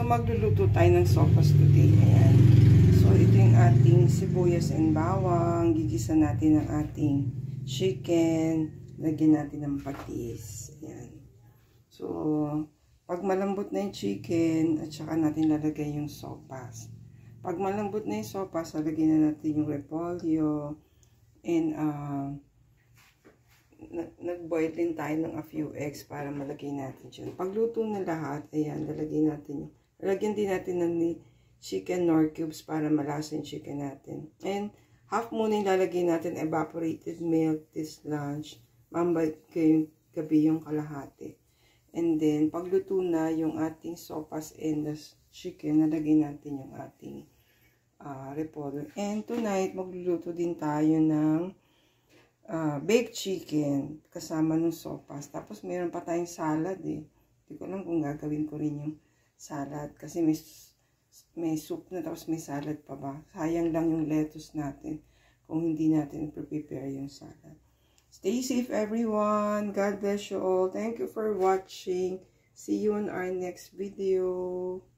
magluluto tayo ng sopas today. Ayan. So, ito yung ating sibuyas and bawang. Gigisa natin ang ating chicken. Lagyan natin ng patis. Ayan. So, pag malambot na yung chicken, at saka natin lalagay yung sopas. Pag malambot na yung sopas, lalagyan na natin yung repolyo. And, nag-boil din tayo ng a few eggs para malagay natin dyan. Pagluto na lahat, ayan, lalagyan din natin ng chicken nor cubes para malasa yung chicken natin. And, half muna yung lalagay natin evaporated milk this lunch. Mambay kayong gabi yung kalahati. And then, pagluto na yung ating sopas and the chicken, nalagay natin yung ating repolyo. And tonight, magluluto din tayo ng baked chicken kasama ng sopas. Tapos meron pa tayong salad eh. Hindi ko alam kung gagawin ko rin yung salad kasi may soup na tapos may salad pa ba. Sayang lang yung lettuce natin kung hindi natin prepare yung salad. Stay safe everyone. God bless you all. Thank you for watching. See you in our next video.